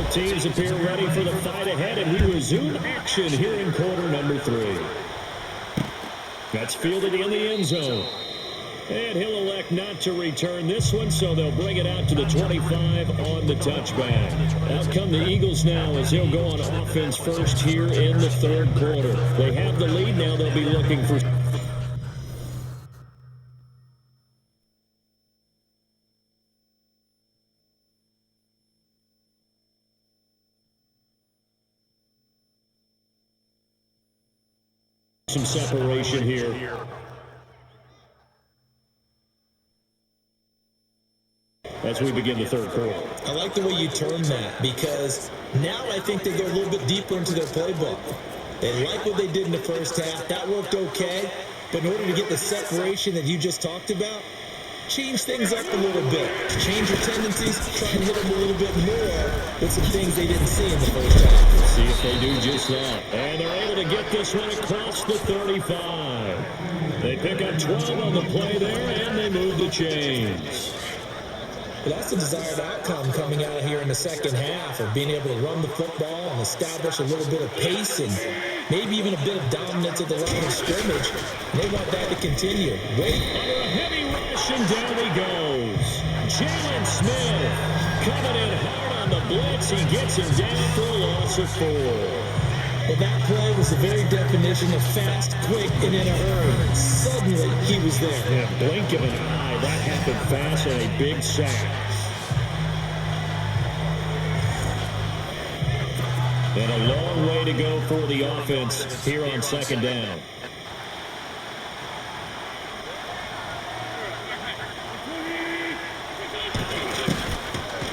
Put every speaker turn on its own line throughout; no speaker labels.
Both teams appear ready for the fight ahead, and we resume action here in quarter number 3. That's fielded in the end zone. And he'll elect not to return this one, so they'll bring it out to the 25 on the touchback. Out come the Eagles now as he'll go on offense first here in the third quarter. They have the lead now. They'll be looking for some separation here. As we begin the third quarter.
I like the way you term that, because now I think they go a little bit deeper into their playbook. They like what they did in the first half. That worked okay. But in order to get the separation that you just talked about, change things up a little bit. Change your tendencies. Try and hit them a little bit more with some things they didn't see in the first half.
Let's see if they do just that. And they're able to get this one across the 35. They pick up 12 on the play there, and they move the chains.
But that's the desired outcome coming out here in the second half, of being able to run the football and establish a little bit of pace and maybe even a bit of dominance at the line of scrimmage. And they want that to continue. Wait.
Under a heavy rush, and down he goes. Jalen Smith coming in hard on the blitz. He gets him down for a loss of 4.
Well, that play was the very definition of fast, quick, and in a hurry. Suddenly, he was there.
Yeah, blink of an eye. That happened fast, and a big sack. And a long way to go for the offense here on second down.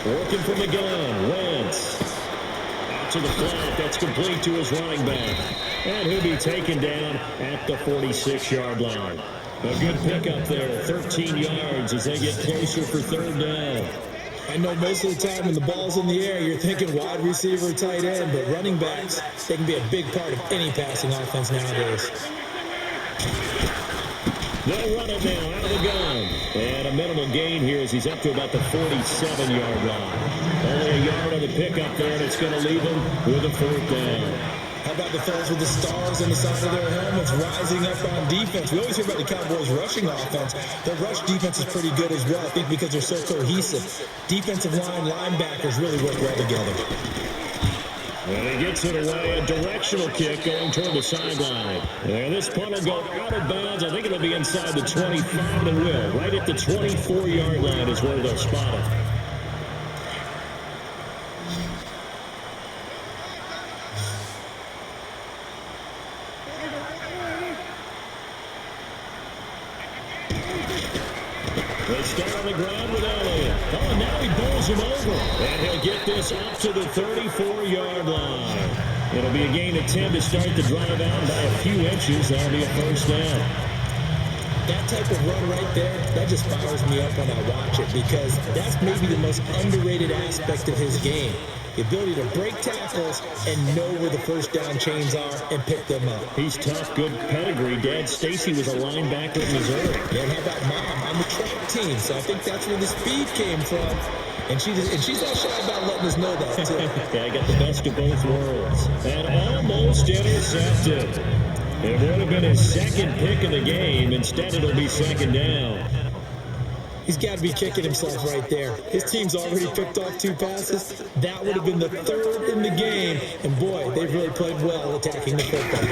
Working from the gun, Wentz. To the flat, that's complete to his running back. And he'll be taken down at the 46-yard line. A good pickup there, 13 yards as they get closer for third down.
I know most of the time when the ball's in the air, you're thinking wide receiver, tight end, but running backs, they can be a big part of any passing offense nowadays.
They'll run it now out of the gun. And a minimal gain here as he's up to about the 47-yard line. Only a yard on the pickup there, and it's going to leave him with a 4th down.
How about the fellas with the stars on the side of their helmets rising up on defense? We always hear about the Cowboys' rushing offense. Their rush defense is pretty good as well, I think, because they're so cohesive. Defensive line, linebackers really work well together.
And he gets it away, a directional kick going toward the sideline. And this punt will go out of bounds. I think it'll be inside the 25, and it will. Right at the 24-yard line is where they'll spot it. They start on the ground with Elias. Oh, and now he bowls him over. And he'll get this up to the 34-yard line. It'll be a gain of 10 to start the drive out by a few inches. That'll be a first down.
That type of run right there, that just fires me up when I watch it, because that's maybe the most underrated aspect of his game. The ability to break tackles and know where the first down chains are and pick them up.
He's tough, good pedigree. Dad Stacy was a linebacker in Missouri.
And how about Mom on the track team? So I think that's where the speed came from. And she's not shy about letting us know that, too.
Yeah, I got the best of both worlds. And almost intercepted. It would have been his second pick of the game. Instead, it'll be second down.
He's got to be kicking himself right there. His team's already picked off 2 passes. That would have been the 3rd in the game. And boy, they've really played well attacking the football.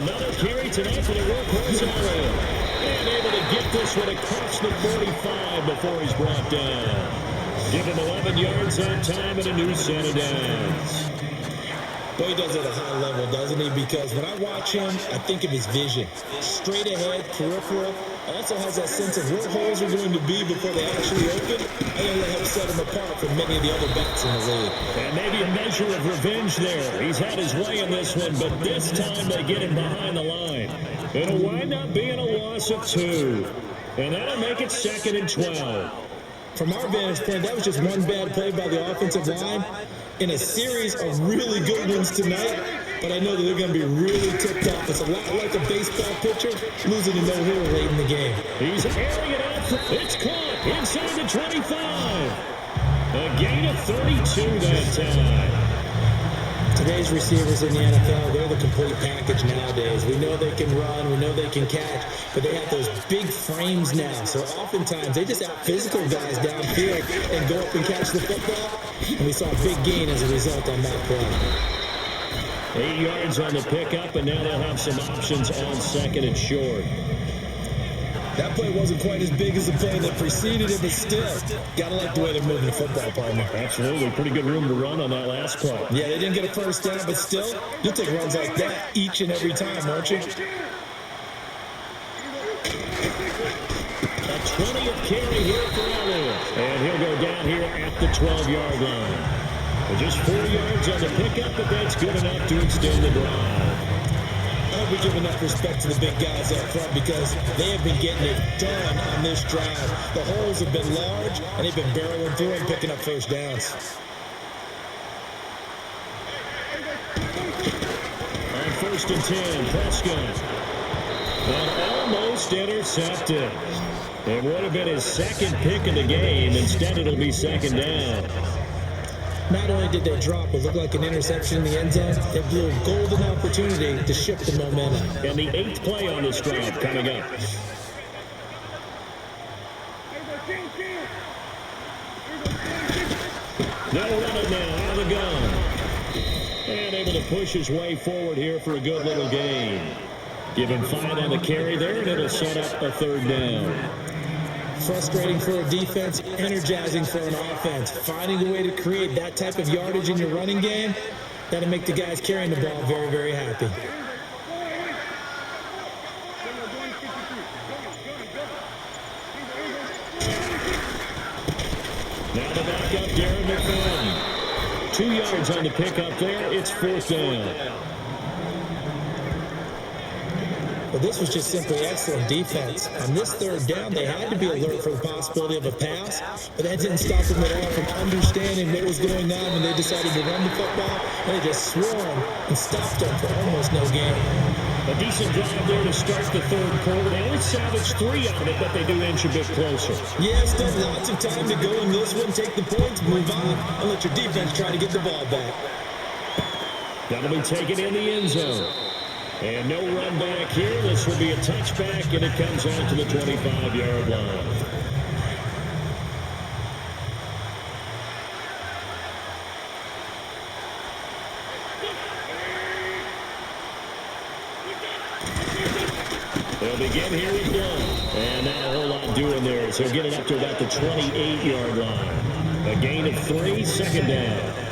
Another carry tonight for the workhorse Elias. And able to get this one across the 45 before he's brought down. Give him 11 yards on time and a new set of downs.
Boy, he does it at a high level, doesn't he? Because when I watch him, I think of his vision. Straight ahead, peripheral. Also has that sense of where holes are going to be before they actually open. I think that helps set him apart from many of the other backs in the league.
And maybe a measure of revenge there. He's had his way in this one, but this time they get him behind the line. It'll wind up being a loss of 2. And that'll make it 2nd and 12.
From our vantage point, that was just one bad play by the offensive line in a series of really good ones tonight. But I know that they're going to be really tipped off. It's a lot like a baseball pitcher losing a no-hitter late in the game.
He's airing it out. It's caught inside the 25. A gain of 32 that time.
Today's receivers in the NFL, they're the complete package nowadays. We know they can run, we know they can catch, but they have those big frames now. So oftentimes they just out-physical guys downfield and go up and catch the football. And we saw a big gain as a result on that play.
8 yards on the pickup, and now they'll have some options on second and short.
That play wasn't quite as big as the play that preceded it, but still, gotta like the way they're moving the football, partner.
Absolutely. Pretty good room to run on that last play.
Yeah, they didn't get a first down, but still, you'll take runs like that each and every time, won't you?
A 20th carry here for Elias. And he'll go down here at the 12-yard line. Just 4 yards on the pickup, but that's good enough to extend the drive.
I hope we give enough respect to the big guys up front because they have been getting it done on this drive. The holes have been large, and they've been barreling through and picking up first downs.
On 1st and 10, Prescott. And almost intercepted. It would have been his second pick of the game. Instead, it'll be second down.
Not only did they drop what looked like an interception in the end zone, they blew a golden opportunity to shift the momentum.
And the 8th play on this drive coming up. They'll run it now out of the gun. And able to push his way forward here for a good little gain. Give him 5 on the carry there, and it'll set up a 3rd down.
Frustrating for a defense, energizing for an offense. Finding a way to create that type of yardage in your running game, that'll make the guys carrying the ball very, very happy.
Now the backup, Darren McFadden. 2 yards on the pickup there. It's 4th down.
But this was just simply excellent defense. On this 3rd down, they had to be alert for the possibility of a pass, but that didn't stop them at all from understanding what was going on when they decided to run the football, and they just swarmed and stopped them for almost no gain.
A decent drive there to start the 3rd quarter. They only salvaged 3 out of it, but they do inch a bit closer.
Yeah, still lots of time to go in this one. Take the points, move on, and let your defense try to get the ball back.
That'll be taken in the end zone. And no run back here. This will be a touchback, and it comes out to the 25-yard line. They'll begin here with Young. And not a whole lot doing there, as he'll get it up to about the 28-yard line. A gain of 3, 2nd down.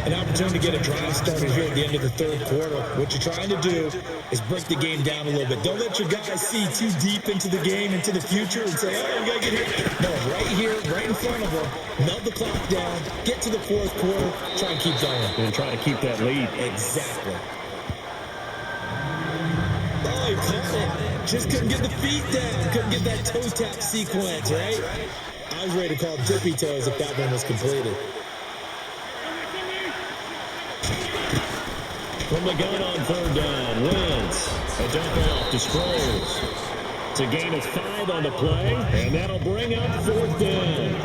An opportunity to get a drive started here at the end of the 3rd quarter. What you're trying to do is break the game down a little bit. Don't let your guys see too deep into the game, into the future, and say, oh, we got to get here. No, right here, right in front of them. Melt the clock down, get to the 4th quarter, try and keep going.
And try to keep that lead.
Exactly. Oh, he caught it. Just couldn't get the feet down. Couldn't get that toe tap sequence, right? I was ready to call tippy toes if that one was completed.
From the gun on 3rd down, Wentz. A dump off to Sproles. It's a gain of 5 on the play, and that'll bring up 4th down.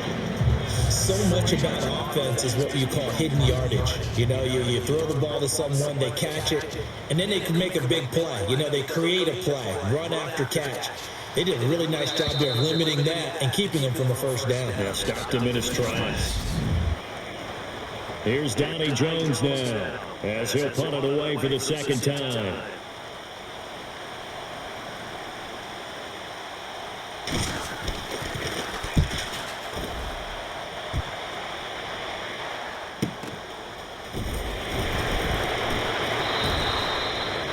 So much about offense is what you call hidden yardage. You know, you throw the ball to someone, they catch it, and then they can make a big play. You know, they create a play, run after catch. They did a really nice job there of limiting that and keeping him from a 1st down.
Yeah, stopped him in his tracks. Here's Donnie Jones now, as he'll punt it away for the 2nd time.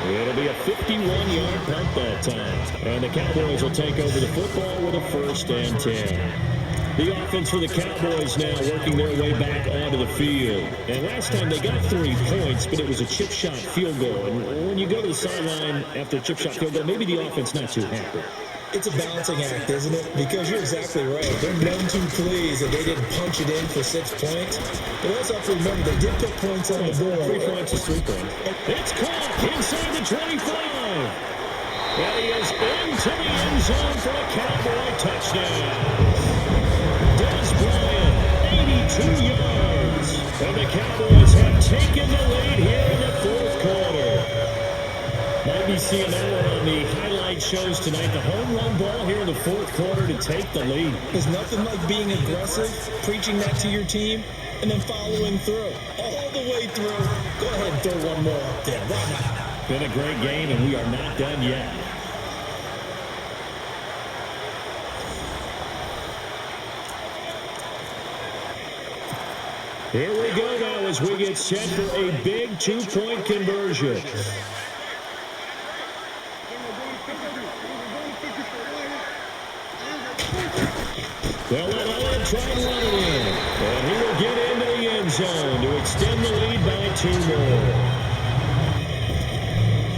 It'll be a 51-yard punt that time. And the Cowboys will take over the football with a 1st and 10. The offense for the Cowboys now working their way back onto the field. And last time they got 3 points, but it was a chip shot field goal. And when you go to the sideline after a chip shot field goal, maybe the offense not too happy.
It's a balancing act, isn't it? Because you're exactly right. They're none too pleased that they didn't punch it in for 6 points. But also have to remember, they did put points on the board.
3 points is 3 points. It's caught inside the 25. And he is into the end zone for a Cowboy touchdown. Des Bryant, 82 And the Cowboys have taken the lead here in the fourth quarter. Might be seeing that one on the highlight shows tonight. The home run ball here in the fourth quarter to take the lead.
There's nothing like being aggressive, preaching that to your team, and then following through. All the way through. Go ahead and throw one more up there. Why not?
Been a great game, and we are not done yet. Here we go now as we get set for a big two-point conversion. They'll let Elias try and run it in. And he will get into the end zone to extend the lead by 2 more.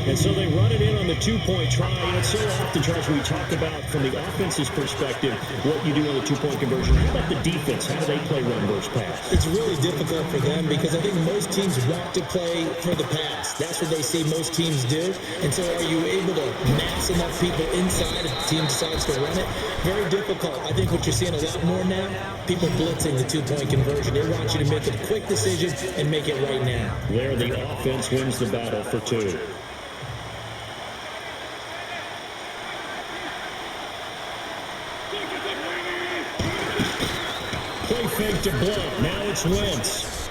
And so they run it in on the two-point try. And it's so often, Charles, we talk about from the offense's perspective what you do on the two-point conversion. How about the defense? How do they play run versus pass?
It's really difficult for them because I think most teams want to play for the pass. That's what they see most teams do. And so are you able to mass enough people inside if the team decides to run it? Very difficult. I think what you're seeing a lot more now, people blitzing the two-point conversion. They want you to make a quick decision and make it right now.
There, the offense wins the battle for 2. Play fake to Blunt. Now it's Wentz.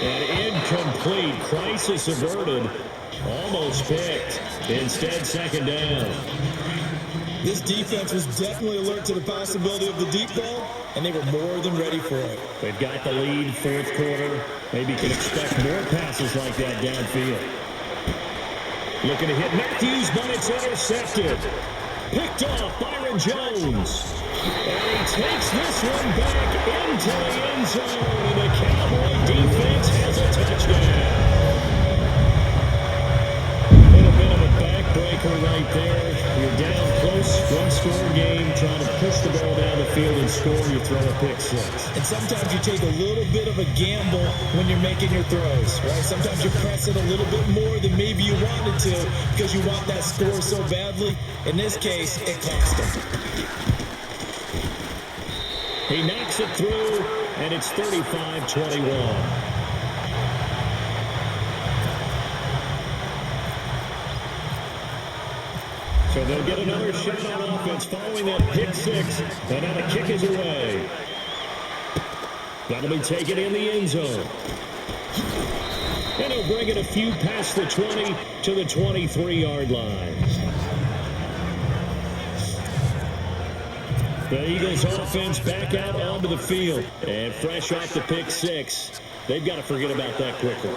And incomplete. Crisis averted. Almost picked. Instead, second down.
This defense was definitely alert to the possibility of the deep ball, and they were more than ready for it.
They've got the lead, fourth quarter. Maybe can expect more passes like that downfield. Looking to hit Matthews, but it's intercepted. Picked off Byron Jones. And he takes this one back into the end zone. And the Cowboy defense has a touchdown. And a bit of a backbreaker right there. You're down close, one-score game, trying to push the ball down the field and score. You throw a pick six.
And sometimes you take a little bit of a gamble when you're making your throws, right? Sometimes you press it a little bit more than maybe you wanted to because you want that score so badly. In this case, it cost him.
He knocks it through, and it's 35-21. So they'll get another shot on offense following that pick six, and now the kick is away. That'll be taken in the end zone. And he'll bring it a few past the 20 to the 23-yard line. The Eagles offense back out onto the field. And fresh off the pick six, they've got to forget about that quickly.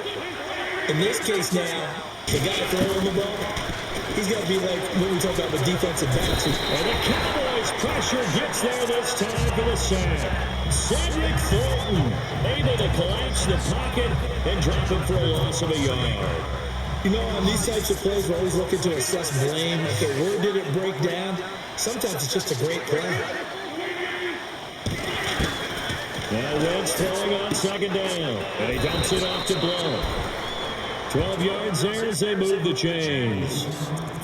In this case now, the guy throwing the ball, he's got to be like when we talk about the defensive backs.
And the Cowboys pressure gets there this time for the sack. Cedric Thornton able to collapse the pocket and drop him for a loss of a yard.
You know, on these types of plays, we're always looking to assess blame. Okay, where did it break down? Sometimes it's just a great play.
Now Wentz throwing on second down. And he dumps it off to Blount. 12 yards there as they move the chains.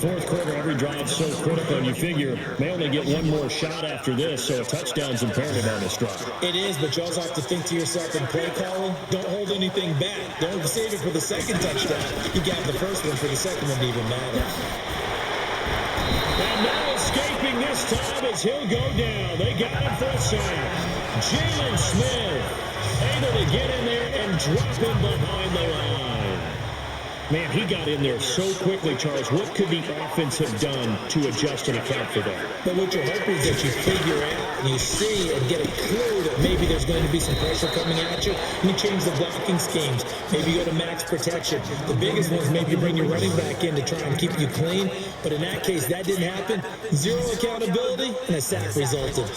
Fourth quarter, every drive so critical, and you figure they only get one more shot after this, so a touchdown's imperative on this drive.
It is, but you also have to think to yourself in play calling, don't hold anything back. Don't save it for the second touchdown. You got the first one for the second one to even matter.
And now escaping this time as he'll go down. They got him for a sack. Jalen Smith able to get in there and drop him behind the line. Man, he got in there so quickly, Charles. What could the offense have done to adjust and account for that?
But what you're hoping is that you figure out and you see and get a clue that maybe there's going to be some pressure coming at you. And you change the blocking schemes. Maybe you go to max protection. The biggest one is maybe you bring your running back in to try and keep you clean. But in that case, that didn't happen. Zero accountability, and a sack resulted.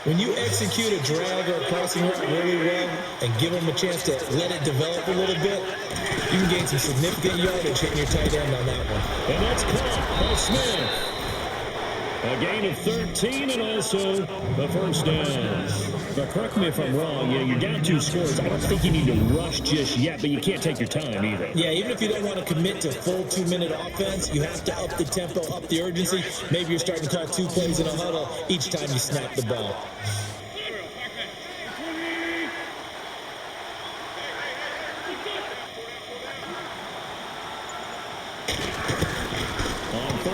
When you execute a drag or a crossing route really well and give them a chance to let it develop a little bit, you can gain some significant yardage hitting your tight end on that one.
And that's caught by Smith. A gain of 13 and also the first down. But correct me if I'm wrong, you're down 2 scores. I don't think you need to rush just yet, but you can't take your time either.
Yeah, even if you don't want to commit to full 2-minute offense, you have to up the tempo, up the urgency. Maybe you're starting to call 2 plays in a huddle each time you snap the ball.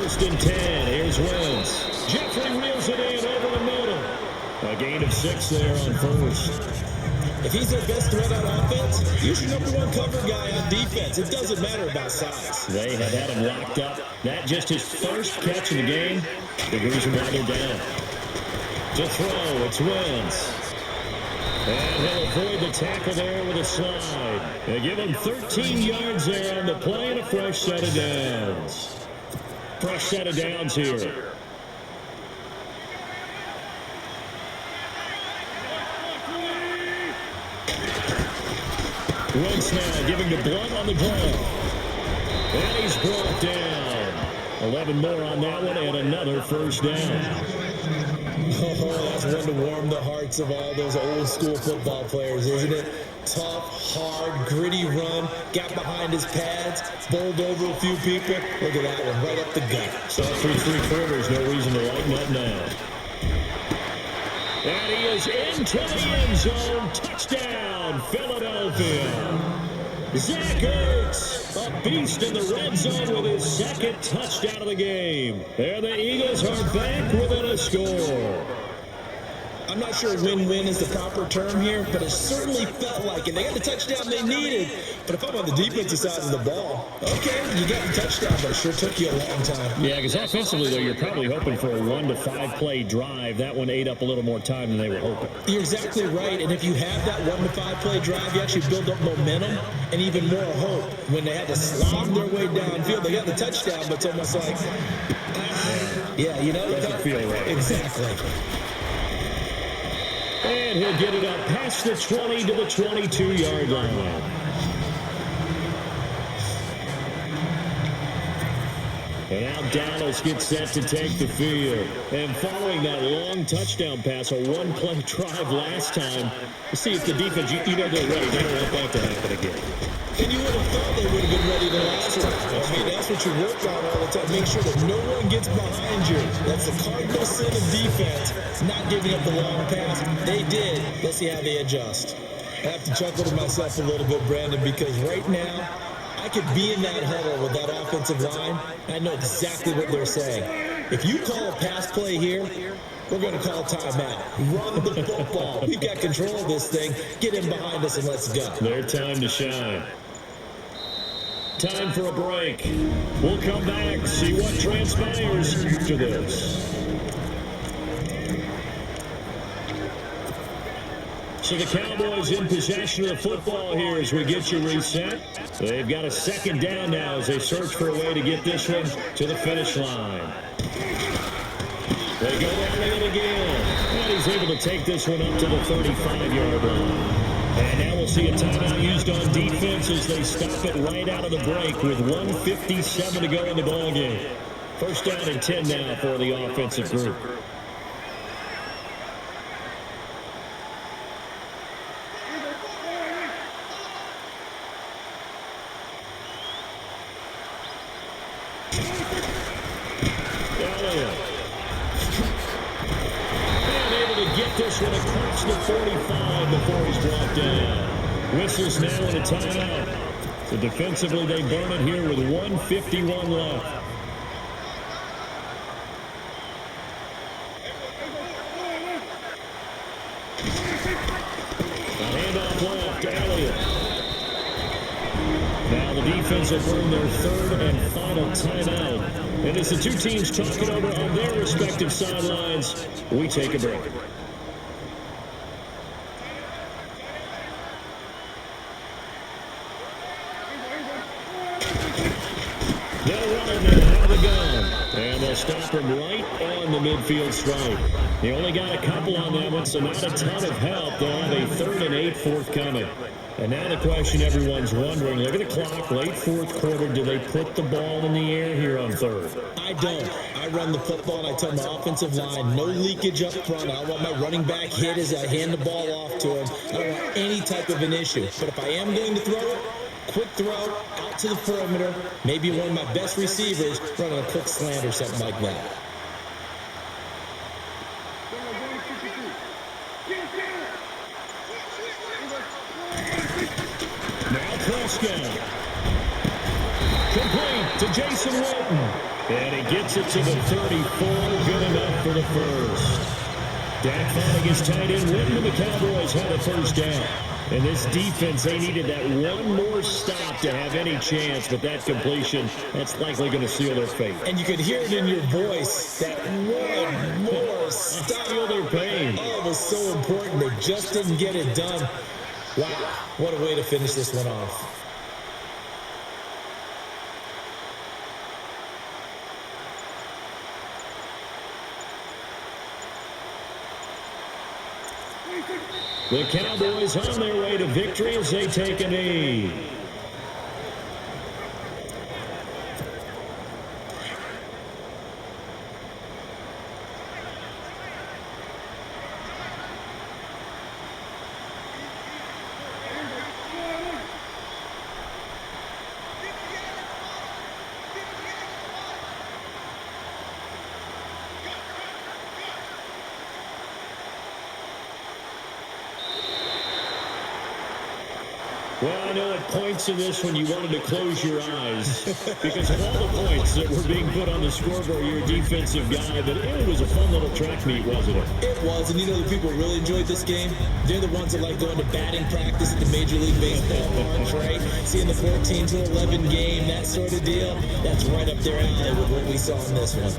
First and 10. Here's Wentz. Jeffrey reels it in over the middle. A gain of 6 there on first.
If he's their best threat on offense, he's your number one cover guy on defense. It doesn't matter about size.
They have had him locked up. That just his first catch of the game. The reason why they're down. To throw, it's Wentz. And he'll avoid the tackle there with a slide. They give him 13 yards there on the play and a fresh set of downs. Fresh set of downs here. Wentz now giving the blunt on the draw. And he's brought down. 11 more on that one and another first down.
Oh, that's one to warm the hearts of all those old school football players, isn't it? Tough, hard, gritty run. Got behind his pads. Bowled over a few people. Look at that one, right up the gut.
So through 3 quarters, no reason to lighten up now. And he is into the end zone. Touchdown, Philadelphia. Zach Ertz, a beast in the red zone with his second touchdown of the game. And the Eagles are back within a score.
I'm not sure win-win is the proper term here, but it certainly felt like it. They got the touchdown they needed. But if I'm on the defensive side of the ball, okay, you got the touchdown, but it sure took you a long time.
Yeah, because offensively, though, you're probably hoping for a 1 to 5 play drive. That one ate up a little more time than they were hoping.
You're exactly right. And if you have that 1 to 5 play drive, you actually build up momentum and even more hope. When they had to slog their way downfield, they got the touchdown, but it's almost like, yeah, you know,
doesn't feel right.
Exactly.
And he'll get it up past the 20 to the 22-yard line. And now Dallas gets set to take the field. And following that long touchdown pass, a 1-play drive last time, to see if the defense, you know they're ready. They don't want that to happen again.
And you would have thought they would have been ready the last time. I mean, that's what you work on all the time. Make sure that no one gets behind you. That's the cardinal sin of defense, not giving up the long pass. They did. Let's see how they adjust. I have to chuckle to myself a little bit, Brandon, because right now, I could be in that huddle with that offensive line. I know exactly what they're saying. If you call a pass play here, we're going to call timeout. Run the football. We've got control of this thing. Get in behind us and let's go.
Their time to shine. Time for a break. We'll come back, see what transpires after this. So the Cowboys in possession of the football here as we get you reset. They've got a second down now as they search for a way to get this one to the finish line. They go down it again. And he's able to take this one up to the 35-yard line. And now we'll see a timeout used on defense as they stop it right out of the break with 1:57 to go in the ballgame. First down and 10 now for the offensive group. Elias. And able to get this one across the 45 before he's brought down. Whistles now in a timeout. So defensively, they burn it here with 1:51 left. A handoff left to Elias. Now the defense will burn their third and final timeout. And as the two teams talk it over on their respective sidelines, we take a break. They'll run it now out of the gun. And they'll stop him right on the midfield stripe. He only got a couple on that one, so not a ton of help. They'll have a 3rd and 8 forthcoming. And now the question everyone's wondering, look at the clock, late fourth quarter, do they put the ball in the air here on third?
I don't. I run the football and I tell my offensive line, no leakage up front. I don't want my running back hit as I hand the ball off to him. I don't want any type of an issue. But if I am going to throw it, quick throw, out to the perimeter, maybe one of my best receivers running a quick slant or something like that.
Now Prescott. Complete to Jason Witten. And he gets it to the 34. Good enough for the first. Dak finding his tight end. Witten and the Cowboys have a first down. And this defense, they needed that one more stop to have any chance. But that completion, that's likely going to seal their fate.
And you could hear it in your voice, that one more stop.
Feel their pain.
Oh, it was so important. They just didn't get it done. Wow, what a way to finish this one off.
The Cowboys on their way to victory as they take a knee. Well, I know at points in this one you wanted to close your eyes because of all the points that were being put on the scoreboard. You're a defensive guy, but it was a fun little track meet, wasn't it?
It was, and you know the people who really enjoyed this game? They're the ones that like going to batting practice at the Major League Baseball parks, right? Seeing the 14 to 11 game, that sort of deal. That's right up their alley with what we saw in this one.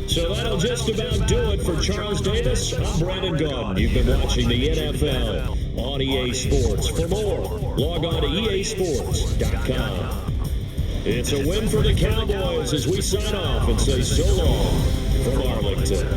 So that'll just about do it for Charles Davis. I'm Brandon Gaudin. You've been watching the NFL on EA Sports. For more, log on to easports.com. It's a win for the Cowboys as we sign off and say so long from Arlington.